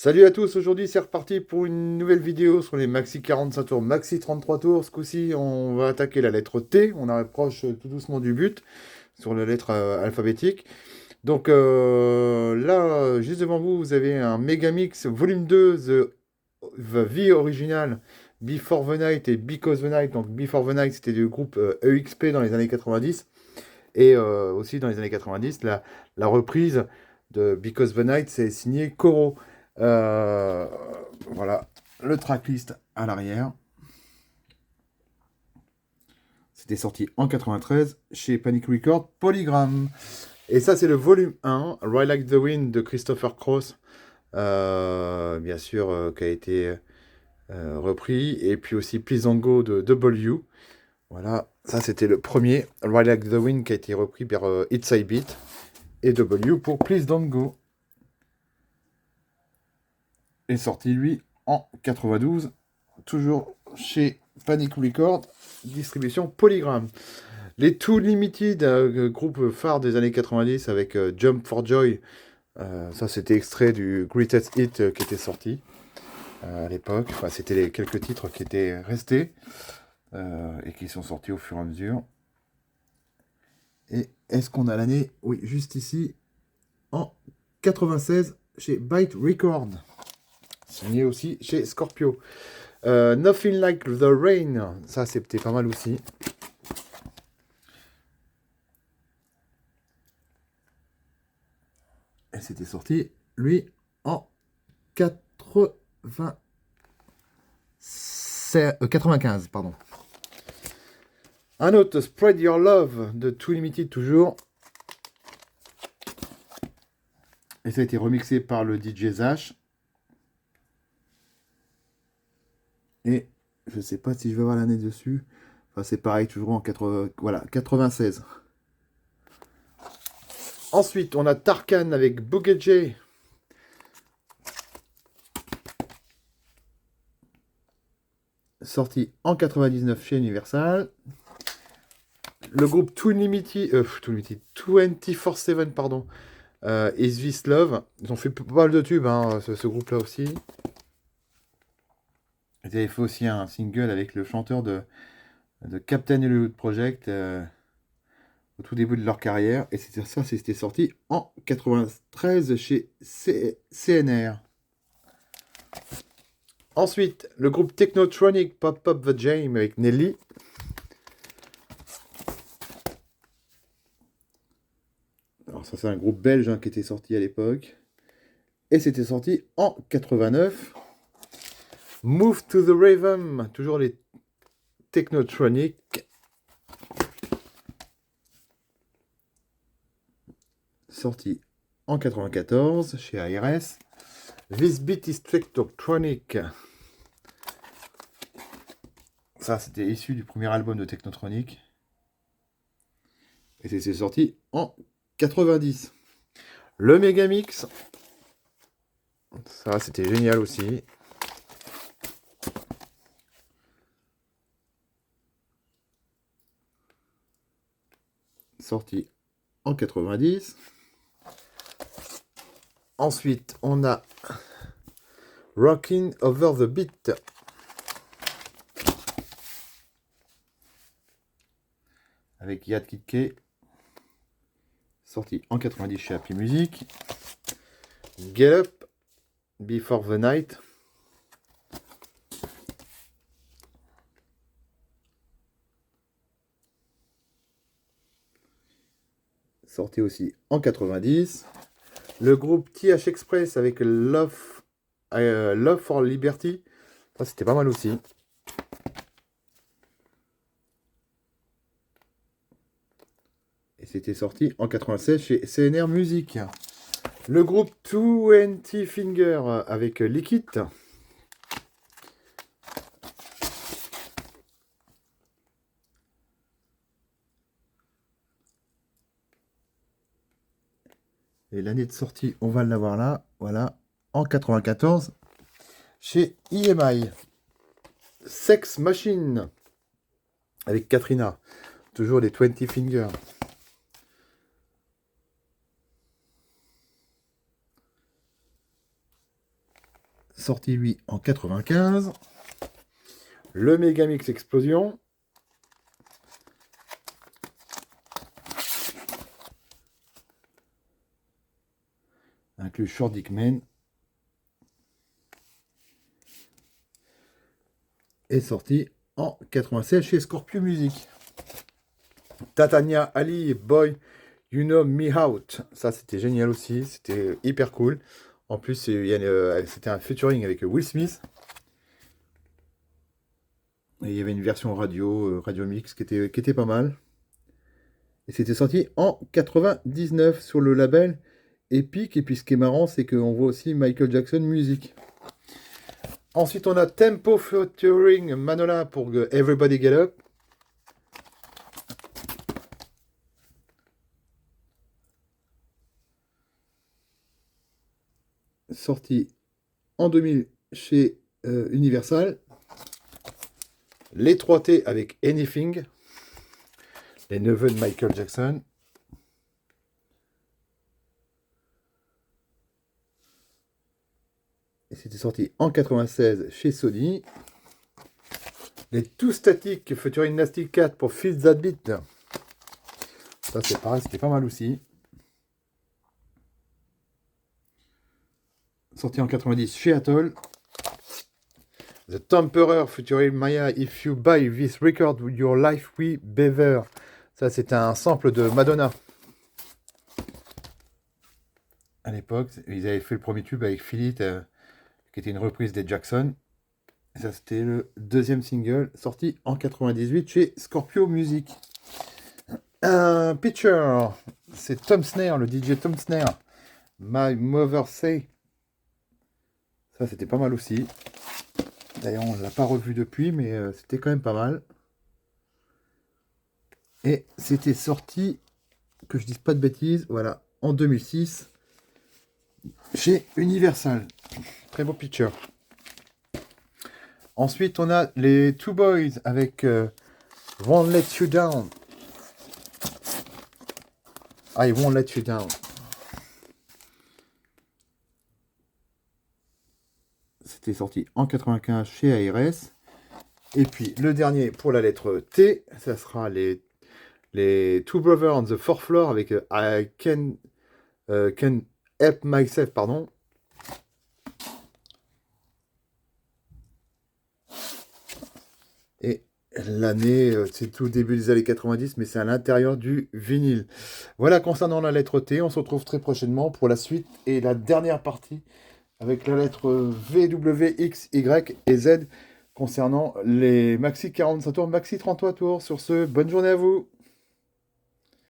Salut à tous, aujourd'hui c'est reparti pour une nouvelle vidéo sur les Maxi 45 tours, Maxi 33 tours. Ce coup-ci, on va attaquer la lettre T, on approche tout doucement du but sur la lettre alphabétique. Donc là, juste devant vous, vous avez un Megamix Volume 2, The V Original, Before the Night et Because the Night. Donc Before the Night, c'était du groupe EXP dans les années 90. Et aussi dans les années 90, la reprise de Because the Night, c'est signé Koro. Euh, voilà, le tracklist à l'arrière. C'était sorti en 93 chez Panic Records Polygram. Et ça, c'est le volume 1, Ride Like the Wind de Christopher Cross, bien sûr, qui a été repris. Et puis aussi Please Don't Go de W. Voilà, ça c'était le premier, Ride Like the Wind, qui a été repris par It's I Beat. Et W pour Please Don't Go. Est sorti lui en 92, toujours chez Panic Records, distribution Polygram. Les Too Limited, groupe phare des années 90 avec Jump for Joy. Ça c'était extrait du Greatest Hit qui était sorti à l'époque. Enfin, c'était les quelques titres qui étaient restés et qui sont sortis au fur et à mesure. Et est-ce qu'on a l'année? Oui, juste ici, en 96, chez Byte Records. Signé aussi chez Scorpio. Nothing Like the Rain. Ça, c'était pas mal aussi. Et c'était sorti, lui, en 95. Pardon. Un autre, Spread Your Love, de Too Limited, toujours. Et ça a été remixé par le DJ Zach. Et je sais pas si je vais voir l'année dessus. Enfin, c'est pareil, toujours en 96. Ensuite, on a Tarkan avec Boogie J. Sorti en 99 chez Universal. Le groupe Too Limited, 24/7, pardon, Is This Love. Ils ont fait pas mal de tubes, hein, ce groupe-là aussi. Ils avaient fait aussi un single avec le chanteur de Captain Hollywood Project au tout début de leur carrière. Et c'était sorti en 93 chez CNR. Ensuite, le groupe Technotronic Pop Up the Jam avec Nelly. Alors ça, c'est un groupe belge qui était sorti à l'époque. Et c'était sorti en 89. Move to the Rhythm, toujours les Technotronic. Sorti en 94 chez ARS. This Beat is Technotronic. Ça, c'était issu du premier album de Technotronic. Et c'est sorti en 90. Le Megamix. Ça, c'était génial aussi. Sorti en 90. Ensuite, on a Rockin' Over the Beat. Avec Yad Kid. Sorti en 90 chez Happy Music. Get Up, Before the Night. Sorti aussi en 90. Le groupe TH Express avec Love for Liberty. Ça, c'était pas mal aussi. Et c'était sorti en 96 chez CNR Music. Le groupe 20 Finger avec Liquid. Et l'année de sortie, on va l'avoir là. Voilà. En 94 chez EMI. Sex Machine avec Katrina. Toujours les 20 Finger. sorti lui en 95. Le Megamix Explosion. Inclus Short Dickman. Est sorti en 96 chez Scorpio Music. Tatania Ali Boy You Know Me Out. Ça, c'était génial aussi. C'était hyper cool. En plus, c'était un featuring avec Will Smith. Et il y avait une version radio, radio mix, qui était pas mal. Et c'était sorti en 99 sur le label Epic. Et puis ce qui est marrant, c'est qu'on voit aussi Michael Jackson Music. Ensuite, on a Tempo featuring Manola pour Everybody Get Up. Sorti en 2000 chez Universal. Les 3T avec Anything. Les neveux de Michael Jackson. Et c'était sorti en 96 chez Sony. Les Too Static featuring Nasty Cat pour Feel That Beat. Ça c'est pareil, c'était pas mal aussi. Sorti en 90 chez Atoll. The Temperer featuring Maya If You Buy This Record Your Life We Bever. Ça c'est un sample de Madonna. À l'époque, ils avaient fait le premier tube avec Philip, qui était une reprise des Jackson. Et ça c'était le deuxième single sorti en 98 chez Scorpio Music. Un Picture, c'est Tom Snare, le DJ Tom Snare. My Mother Say. Ça c'était pas mal aussi. D'ailleurs on ne l'a pas revu depuis, mais c'était quand même pas mal. Et c'était sorti, que je dise pas de bêtises, voilà, en 2006 chez Universal. Très beau Picture. Ensuite on a les Two Boys avec Won't Let You Down. I Won't Let You Down. C'était sorti en 95 chez ARS. Et puis le dernier pour la lettre T, ça sera les Two Brothers on the Fourth Floor avec I Can Help Myself, pardon. Et l'année, c'est tout le début des années 90, mais c'est à l'intérieur du vinyle. Voilà concernant la lettre T, on se retrouve très prochainement pour la suite et la dernière partie avec la lettre V, W, X, Y et Z concernant les Maxi 45 tours, Maxi 33 tours. Sur ce, bonne journée à vous!